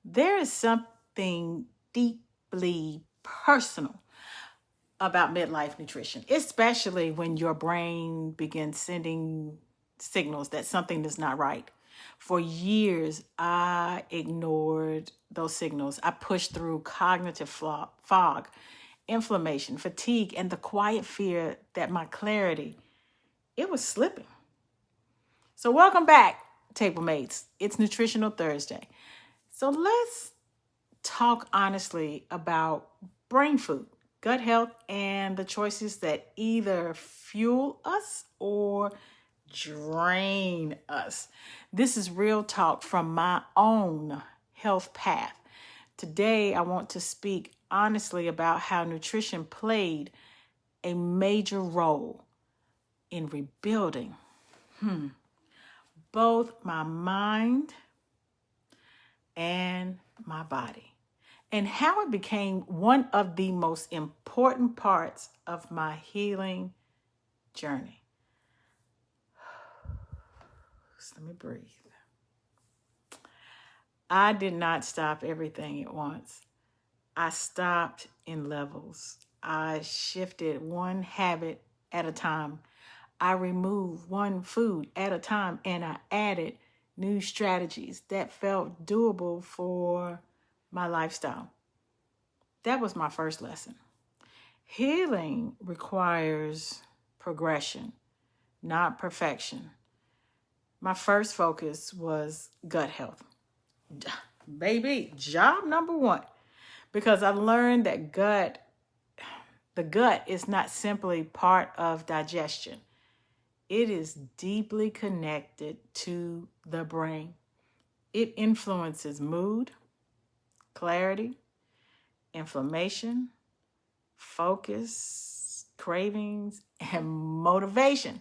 There is something deeply personal about midlife nutrition, especially when your brain begins sending signals that something is not right. For years, I ignored those signals. I pushed through cognitive fog, inflammation, fatigue, and the quiet fear that my clarity, it was slipping. So welcome back, table mates. It's Nutritional Thursday. So let's talk honestly about brain food, gut health, and the choices that either fuel us or drain us. This is real talk from my own health path. Today, I want to speak honestly about how nutrition played a major role in rebuilding both my mind and my body, and how it became one of the most important parts of my healing journey. Just let me breathe. I did not stop everything at once. I stopped in levels. I shifted one habit at a time. I removed one food at a time, and I added new strategies that felt doable for my lifestyle. That was my first lesson. Healing requires progression, not perfection. My first focus was gut health. Baby, job number one. Because I learned that the gut is not simply part of digestion. It is deeply connected to the brain. It influences mood, clarity, inflammation, focus, cravings, and motivation.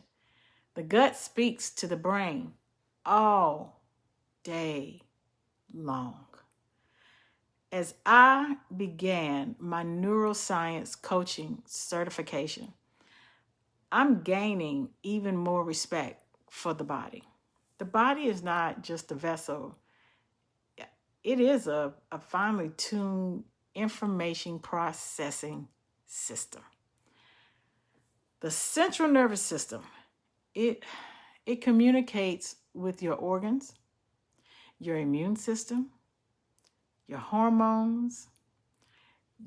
The gut speaks to the brain all day long. As I began my neuroscience coaching certification, I'm gaining even more respect for the body. The body is not just a vessel, it is a finely tuned information processing system. The central nervous system, it communicates with your organs, your immune system, your hormones,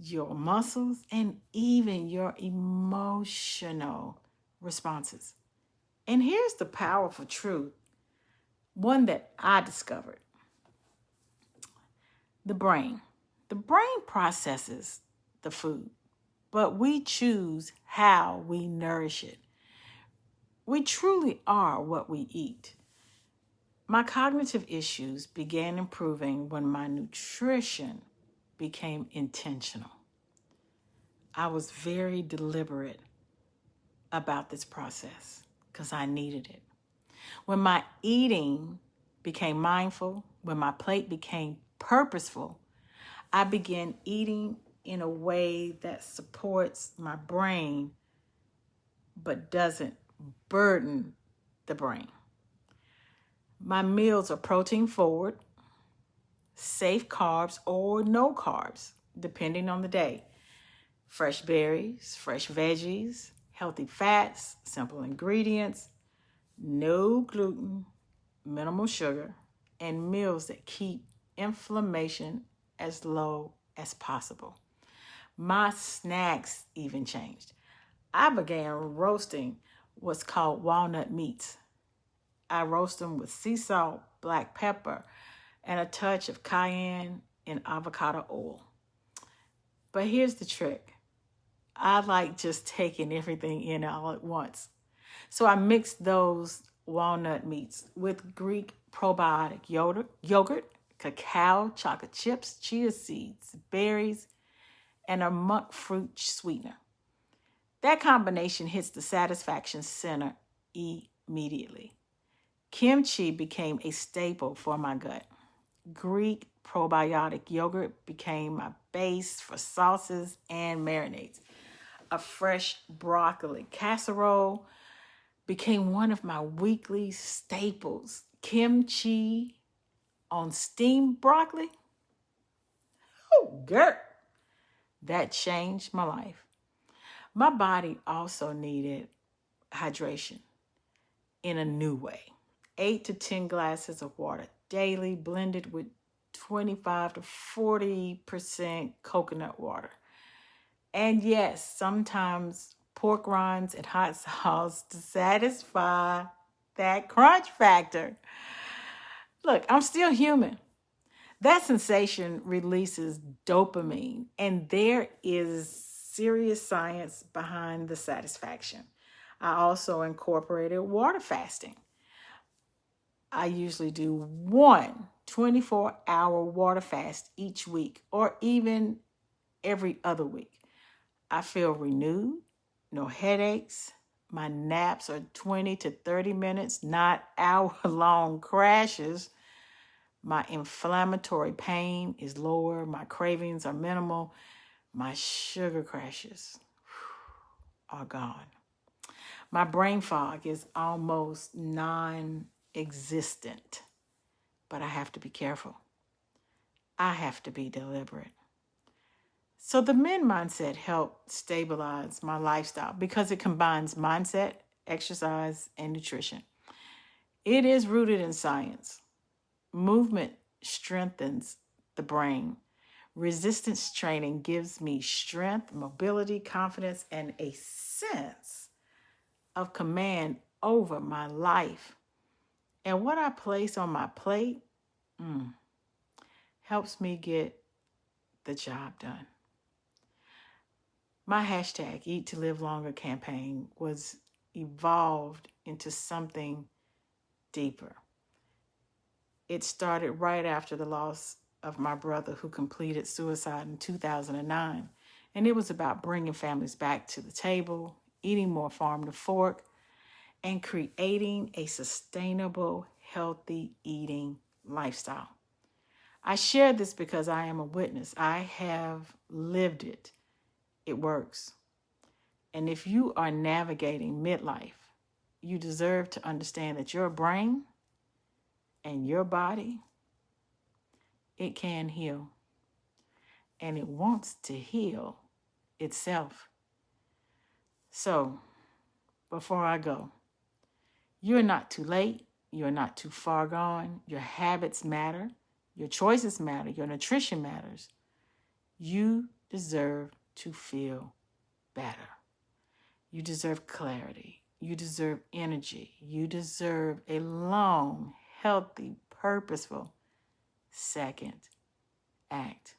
your muscles, and even your emotional responses. And here's the powerful truth, one that I discovered. The brain. The brain processes the food, but we choose how we nourish it. We truly are what we eat. My cognitive issues began improving when my nutrition became intentional. I was very deliberate about this process because I needed it. When my eating became mindful, when my plate became purposeful, I began eating in a way that supports my brain but doesn't burden the brain. My meals are protein forward, safe carbs or no carbs, depending on the day. Fresh berries, fresh veggies, healthy fats, simple ingredients, no gluten, minimal sugar, and meals that keep inflammation as low as possible. My snacks even changed. I began roasting what's called walnut meats. I roast them with sea salt, black pepper, and a touch of cayenne and avocado oil. But here's the trick. I like just taking everything in all at once. So I mixed those walnut meats with Greek probiotic yogurt, cacao, chocolate chips, chia seeds, berries, and a monk fruit sweetener. That combination hits the satisfaction center immediately. Kimchi became a staple for my gut. Greek probiotic yogurt became my base for sauces and marinades. A fresh broccoli casserole became one of my weekly staples. Kimchi on steamed broccoli, yogurt. That changed my life. My body also needed hydration in a new way. 8 to 10 glasses of water daily, blended with 25 to 40% coconut water. And yes, sometimes pork rinds and hot sauce to satisfy that crunch factor. Look, I'm still human. That sensation releases dopamine, and there is serious science behind the satisfaction. I also incorporated water fasting. I usually do one 24-hour water fast each week, or even every other week. I feel renewed, no headaches. My naps are 20 to 30 minutes, not hour-long crashes. My inflammatory pain is lower. My cravings are minimal. My sugar crashes are gone. My brain fog is almost non-existent, but I have to be careful. I have to be deliberate. So the Men Mindset helped stabilize my lifestyle because it combines mindset, exercise, and nutrition. It is rooted in science. Movement strengthens the brain. Resistance training gives me strength, mobility, confidence, and a sense of command over my life. And what I place on my plate helps me get the job done. My hashtag Eat to Live Longer campaign was evolved into something deeper. It started right after the loss of my brother, who completed suicide in 2009. And it was about bringing families back to the table, eating more farm to fork, and creating a sustainable, healthy eating lifestyle. I share this because I am a witness. I have lived it. It works. And if you are navigating midlife, you deserve to understand that your brain and your body, it can heal. And it wants to heal itself. So, before I go, you're not too late. You're not too far gone. Your habits matter. Your choices matter. Your nutrition matters. You deserve to feel better. You deserve clarity. You deserve energy. You deserve a long, healthy, purposeful second act.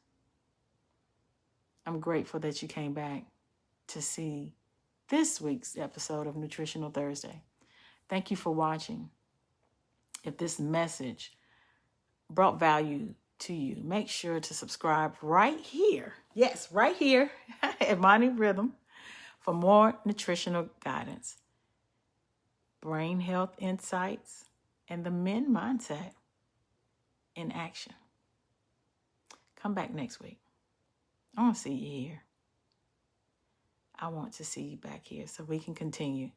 I'm grateful that you came back to see this week's episode of Nutritional Thursday. Thank you for watching. If this message brought value to you, make sure to subscribe right here. Yes, right here at Moni Rhythm for more nutritional guidance, brain health insights, and the Men Mindset in action. Come back next week. I want to see you here. I want to see you back here so we can continue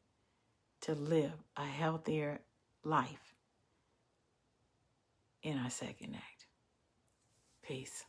to live a healthier life in our second act. Peace.